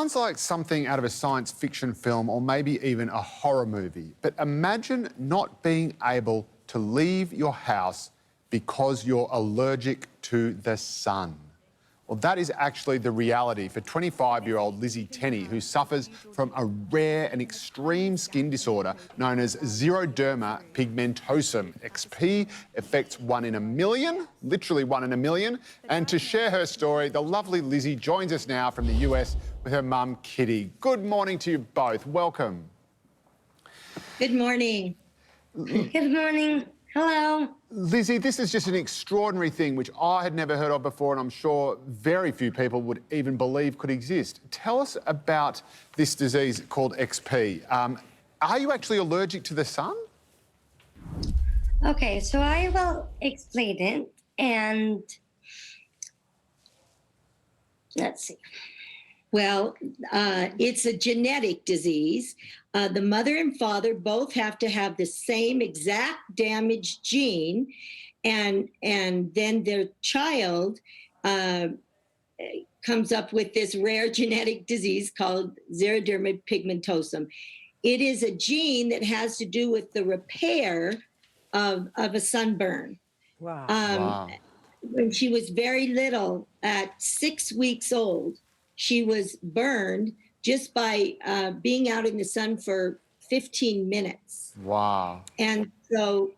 sounds like something out of a science fiction film or maybe even a horror movie. But imagine not being able to leave your house because you're allergic to the sun. Well, that is actually the reality for 25-year-old Lizzie Tenney, who suffers from a rare and extreme skin disorder known as xeroderma pigmentosum. XP affects 1 in a million, literally 1 in a million. And to share her story, the lovely Lizzie joins us now from the US with her mum, Kitty. Good morning to you both. Welcome. Good morning. Good morning. Hello. Lizzie, this is just an extraordinary thing which I had never heard of before, and I'm sure very few people would even believe could exist. Tell us about this disease called XP. Are you actually allergic to the sun? Okay, so I will explain it, and let's see. Well, it's a genetic disease. The mother and father both have to have the same exact damaged gene, and then their child comes up with this rare genetic disease called xeroderma pigmentosum. It is a gene that has to do with the repair of a sunburn. Wow. Wow. When she was very little, at 6 weeks old, she was burned just by being out in the sun for 15 minutes. Wow. And so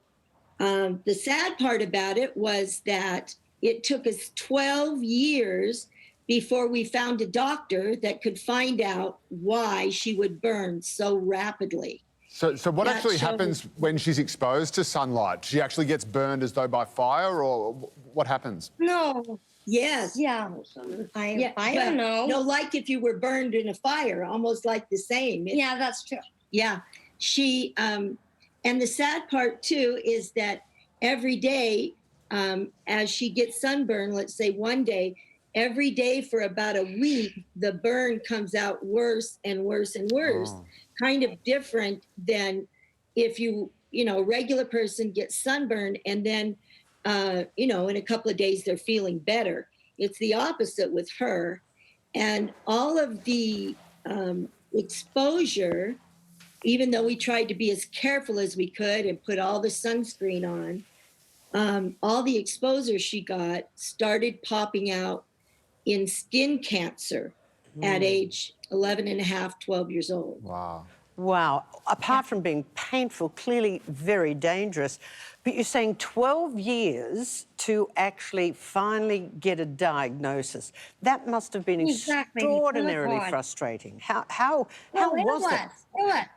the sad part about it was that it took us 12 years before we found a doctor that could find out why she would burn so rapidly. So what That actually shows- happens when she's exposed to sunlight? She actually gets burned as though by fire, or what happens? No. Yes. Yeah. I don't know. No, like if you were burned in a fire, almost like the same. Yeah, that's true. Yeah. She, and the sad part too is that every day, as she gets sunburn, let's say one day, every day for about a week, the burn comes out worse and worse and worse. Oh. Kind of different than if a regular person gets sunburn and then, in a couple of days they're feeling better. It's the opposite with her. And all of the exposure, even though we tried to be as careful as we could and put all the sunscreen on, all the exposure she got started popping out in skin cancer at age 11 and a half, 12 years old. Wow. Wow. Apart from being painful, clearly very dangerous, but you're saying 12 years to actually finally get a diagnosis. That must have been Exactly. extraordinarily Oh, God. frustrating. How No, was it?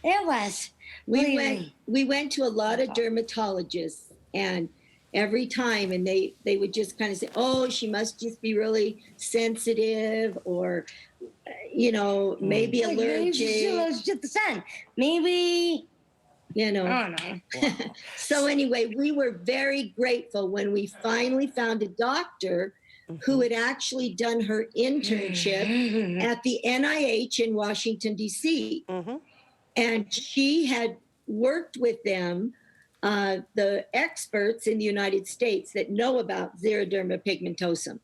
It was. We went to a lot of dermatologists, and every time, and they would just kind of say, oh, she must just be really sensitive, or maybe Like, maybe she's allergic, allergic to the sun. Maybe. I don't know. So anyway, we were very grateful when we finally found a doctor who had actually done her internship at the NIH in Washington, D.C. And she had worked with them, the experts in the United States that know about xeroderma pigmentosum.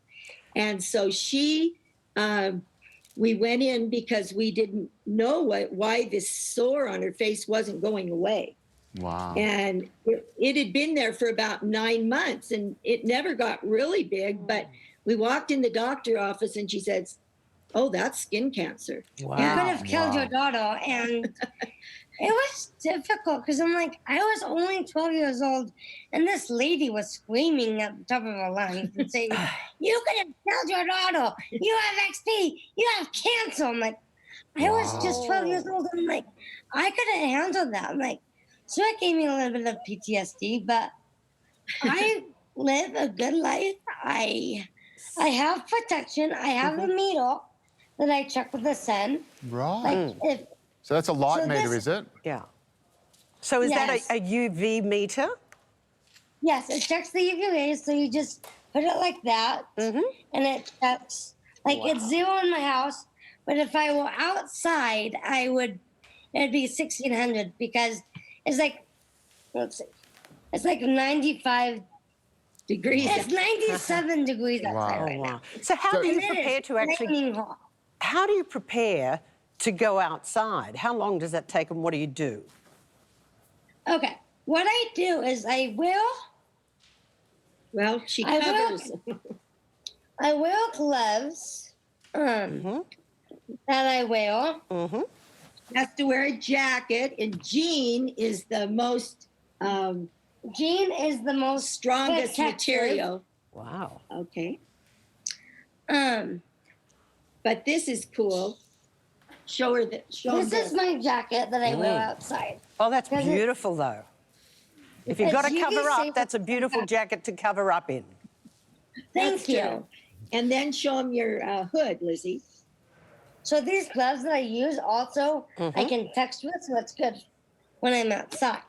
And so we went in because we didn't know why this sore on her face wasn't going away. Wow. And it had been there for about 9 months, and it never got really big. But we walked in the doctor office, and she says, oh, that's skin cancer. Wow. You could have killed Wow. your daughter, and it was difficult because I'm like, I was only 12 years old, and this lady was screaming at the top of her lungs and saying, you could have killed your daughter. You have XP. You have cancer. I'm like, I was just 12 years old. I'm like, I couldn't handle that. I'm like, so it gave me a little bit of PTSD, but I live a good life. I have protection. I have a meter that I check with the sun. Right. Like, So that's a light So meter, this- is it? Yeah. So is Yes. that a UV meter? Yes, it checks the UV rays, so you just put it like that, and it checks. Like, it's 0 in my house, but if I were outside, it'd be 1600 because it's like, let's see, it's like 95 degrees. It's 97 degrees outside Wow. right Wow. now. So how So- do you And it prepare is to actually? raining hot. How do you prepare to go outside? How long does that take, and what do you do? Okay, what I do is I wear Well, she I will- covers. gloves that I wear. Has to wear a jacket, and Jean is the most Jean is the most strongest protective. material. Wow. Okay, Um, but this is cool. Show her that. Show this is my jacket that I wear outside. Oh, that's Does it- beautiful, though. If you've got to It's cover UV up, safe. that's a beautiful jacket to cover up in. Thank you. true. And then show them your hood, Lizzie. So these gloves that I use also I can text with, so it's good when I'm outside.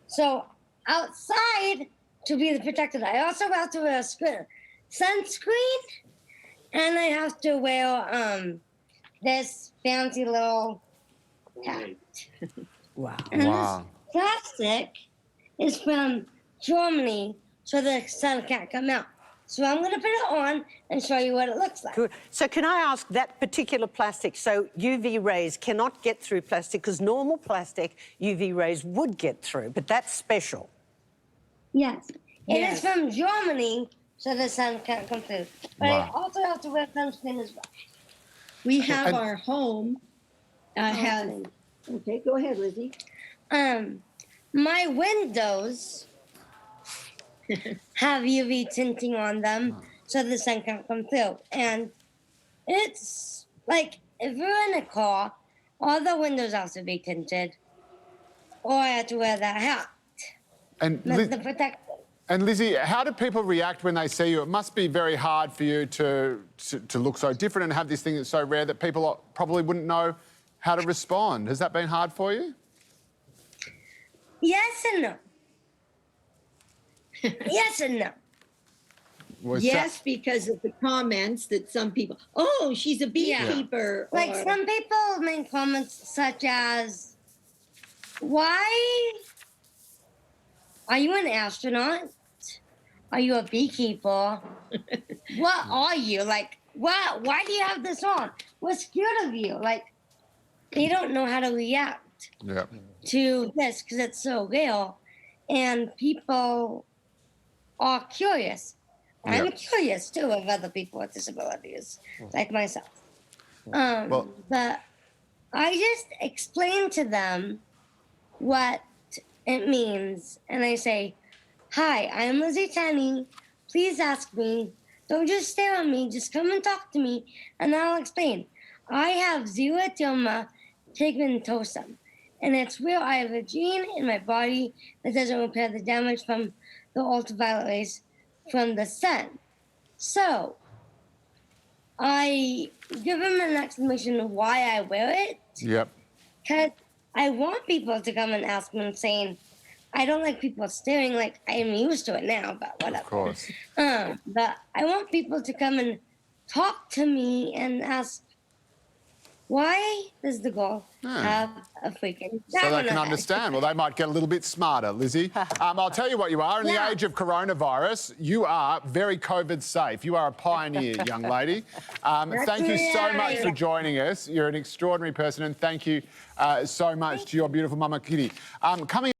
So outside to be protected, I also have to wear sunscreen, and I have to wear this fancy little hat. Wow. And Wow. this plastic is from Germany, so the sun can't come out. So I'm going to put it on and show you what it looks like. Good. So can I ask that particular plastic, so UV rays cannot get through plastic, because normal plastic UV rays would get through, but that's special. Yes. It Yes. is from Germany, so the sun can't come through. But I Wow. also have to wear sunscreen as well. We have And- our home. Has. Okay, go ahead, Lizzie. My windows have UV tinting on them, so the sun can't come through. And it's like if you're in a car, all the windows have to be tinted, or I have to wear that hat. And, That's the protector. and Lizzie, how do people react when they see you? It must be very hard for you to look so different and have this thing that's so rare that people probably wouldn't know how to respond. Has that been hard for you? Yes and no. Yes and no. Was Yes, because of the comments that some people. Oh, she's a beekeeper. Like or- some people make comments such as, "Why are you an astronaut? Are you a beekeeper? What are you like? What? Why do you have this on? We're scared of you." Like they don't know how to react Yeah. to this because it's so real, and people are curious. I'm Yeah. curious too of other people with disabilities, like myself. Well- But I just explain to them what it means, and I say, "Hi, I'm Lizzie Tenney. Please ask me. Don't just stare at me. Just come and talk to me, and I'll explain. I have xeroderma pigmentosum, and it's where I have a gene in my body that doesn't repair the damage from the ultraviolet rays from the sun. So I give them an explanation of why I wear it, Yep. because I want people to come and ask me and saying, I don't like people staring, like I'm used to it now, but whatever. Of course. But I want people to come and talk to me and ask, why does the girl have a freaking So tag they on can her head?" understand. Well, they might get a little bit smarter, Lizzie. I'll tell you what you are. In the Yeah. age of coronavirus, you are very COVID safe. You are a pioneer, young lady. Thank you so much for joining us. You're an extraordinary person, and thank you so much to your beautiful mama Kitty. Coming